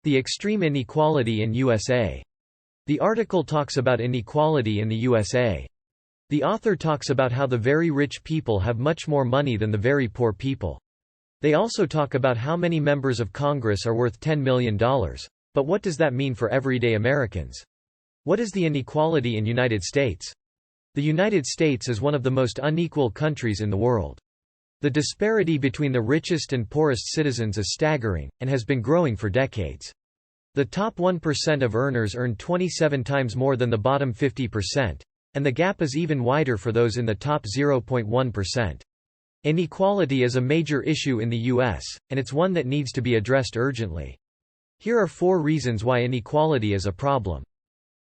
The Extreme Inequality in USA. The article talks about inequality in the USA. The author talks about how the very rich people have much more money than the very poor people. They also talk about how many members of Congress are worth $10 million. But what does that mean for everyday Americans? What is the inequality in United States? The United States is one of the most unequal countries in the world. The disparity between the richest and poorest citizens is staggering, and has been growing for decades. The top 1% of earners earn 27 times more than the bottom 50%, and the gap is even wider for those in the top 0.1%. Inequality is a major issue in the U.S., and it's one that needs to be addressed urgently. Here are 4 reasons why inequality is a problem.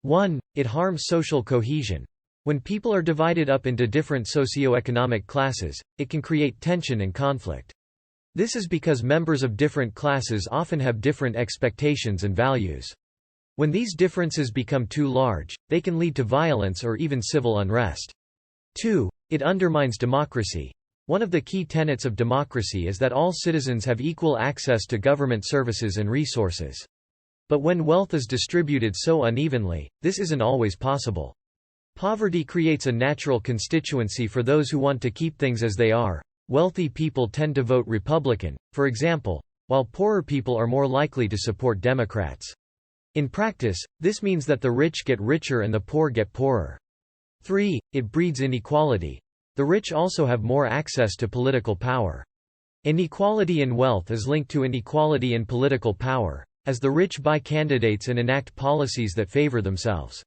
1. It harms social cohesion. When people are divided up into different socioeconomic classes, it can create tension and conflict. This is because members of different classes often have different expectations and values. When these differences become too large, they can lead to violence or even civil unrest. 2. It undermines democracy. One of the key tenets of democracy is that all citizens have equal access to government services and resources. But when wealth is distributed so unevenly, this isn't always possible. Poverty creates a natural constituency for those who want to keep things as they are. Wealthy people tend to vote Republican, for example, while poorer people are more likely to support Democrats. In practice, this means that the rich get richer and the poor get poorer. 3. It breeds inequality. The rich also have more access to political power. Inequality in wealth is linked to inequality in political power, as the rich buy candidates and enact policies that favor themselves.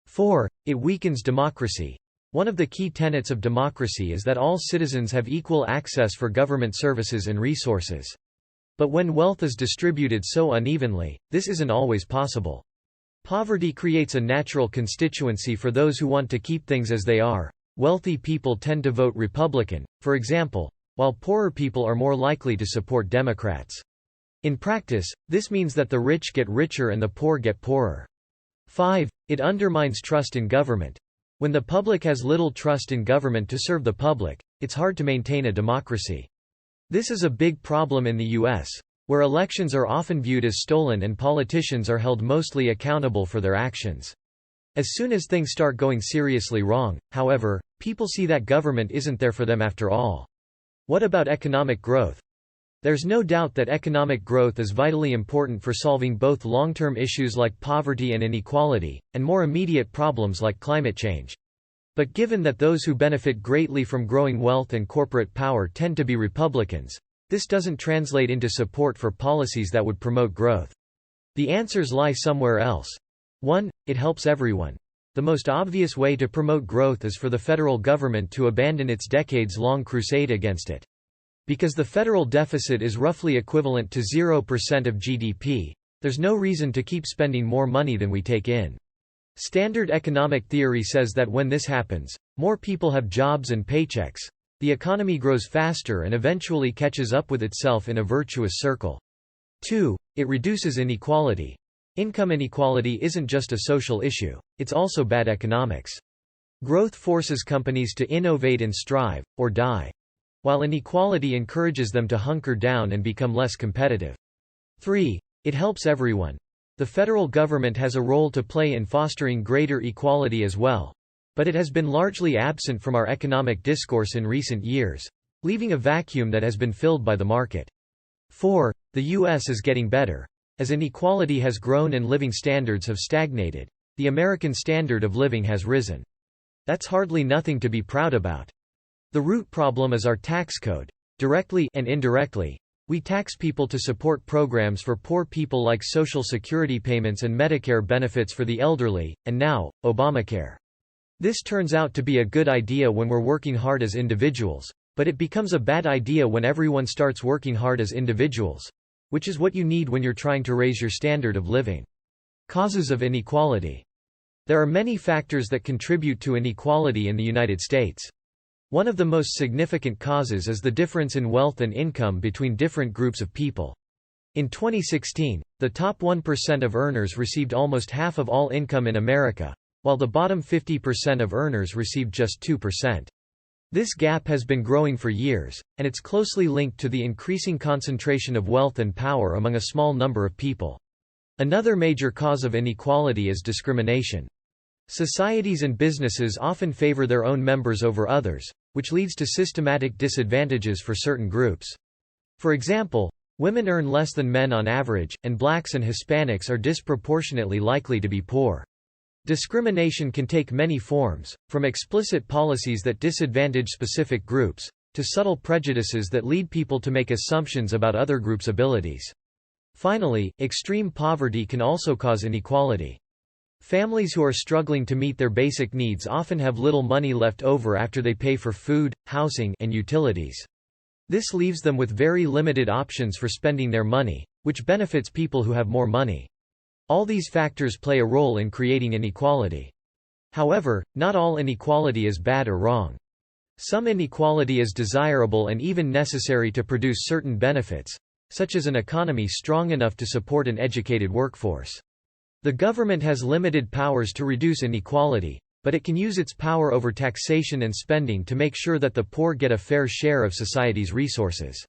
4. It weakens democracy. One of the key tenets of democracy is that all citizens have equal access for government services and resources. But when wealth is distributed so unevenly, this isn't always possible. Poverty creates a natural constituency for those who want to keep things as they are. Wealthy people tend to vote Republican, for example, while poorer people are more likely to support Democrats. In practice, this means that the rich get richer and the poor get poorer. 5. It undermines trust in government. When the public has little trust in government to serve the public, it's hard to maintain a democracy. This is a big problem in the U.S., where elections are often viewed as stolen and politicians are held mostly accountable for their actions. As soon as things start going seriously wrong, however, people see that government isn't there for them after all. What about economic growth? There's no doubt that economic growth is vitally important for solving both long-term issues like poverty and inequality, and more immediate problems like climate change. But given that those who benefit greatly from growing wealth and corporate power tend to be Republicans, this doesn't translate into support for policies that would promote growth. The answers lie somewhere else. 1. It helps everyone. The most obvious way to promote growth is for the federal government to abandon its decades-long crusade against it. Because the federal deficit is roughly equivalent to 0% of GDP, there's no reason to keep spending more money than we take in. Standard economic theory says that when this happens, more people have jobs and paychecks, the economy grows faster and eventually catches up with itself in a virtuous circle. 2. It reduces inequality. Income inequality isn't just a social issue, it's also bad economics. Growth forces companies to innovate and strive, or die, while inequality encourages them to hunker down and become less competitive. 3. It helps everyone. The federal government has a role to play in fostering greater equality as well, but it has been largely absent from our economic discourse in recent years, leaving a vacuum that has been filled by the market. 4. The U.S. is getting better. As inequality has grown and living standards have stagnated, the American standard of living has risen. That's hardly nothing to be proud about. The root problem is our tax code. Directly and indirectly, we tax people to support programs for poor people like Social Security payments and Medicare benefits for the elderly, and now, Obamacare. This turns out to be a good idea when we're working hard as individuals, but it becomes a bad idea when everyone starts working hard as individuals, which is what you need when you're trying to raise your standard of living. Causes of inequality. There are many factors that contribute to inequality in the United States. One of the most significant causes is the difference in wealth and income between different groups of people. In 2016, the top 1% of earners received almost half of all income in America, while the bottom 50% of earners received just 2%. This gap has been growing for years, and it's closely linked to the increasing concentration of wealth and power among a small number of people. Another major cause of inequality is discrimination. Societies and businesses often favor their own members over others, which leads to systematic disadvantages for certain groups. For example, women earn less than men on average, and blacks and Hispanics are disproportionately likely to be poor. Discrimination can take many forms, from explicit policies that disadvantage specific groups, to subtle prejudices that lead people to make assumptions about other groups' abilities. Finally, extreme poverty can also cause inequality. Families who are struggling to meet their basic needs often have little money left over after they pay for food, housing, and utilities. This leaves them with very limited options for spending their money, which benefits people who have more money. All these factors play a role in creating inequality. However, not all inequality is bad or wrong. Some inequality is desirable and even necessary to produce certain benefits, such as an economy strong enough to support an educated workforce. The government has limited powers to reduce inequality, but it can use its power over taxation and spending to make sure that the poor get a fair share of society's resources.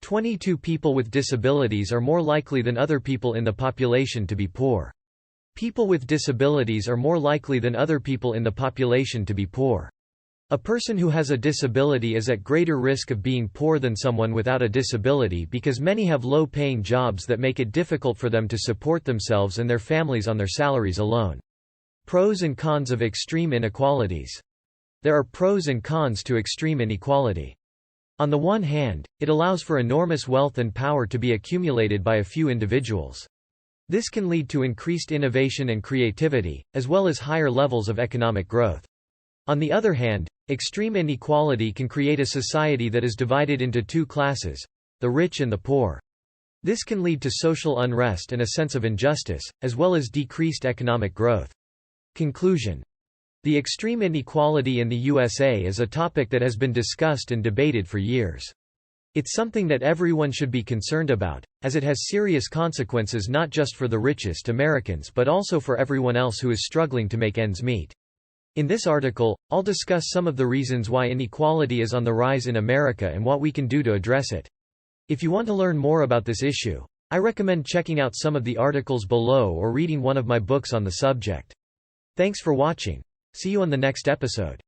22 people with disabilities are more likely than other people in the population to be poor. People with disabilities are more likely than other people in the population to be poor. A person who has a disability is at greater risk of being poor than someone without a disability because many have low-paying jobs that make it difficult for them to support themselves and their families on their salaries alone. Pros and cons of extreme inequalities. There are pros and cons to extreme inequality. On the one hand, it allows for enormous wealth and power to be accumulated by a few individuals. This can lead to increased innovation and creativity, as well as higher levels of economic growth. On the other hand, extreme inequality can create a society that is divided into two classes, the rich and the poor. This can lead to social unrest and a sense of injustice, as well as decreased economic growth. Conclusion. The extreme inequality in the USA is a topic that has been discussed and debated for years. It's something that everyone should be concerned about, as it has serious consequences not just for the richest Americans but also for everyone else who is struggling to make ends meet. In this article, I'll discuss some of the reasons why inequality is on the rise in America and what we can do to address it. If you want to learn more about this issue, I recommend checking out some of the articles below or reading one of my books on the subject. Thanks for watching. See you on the next episode.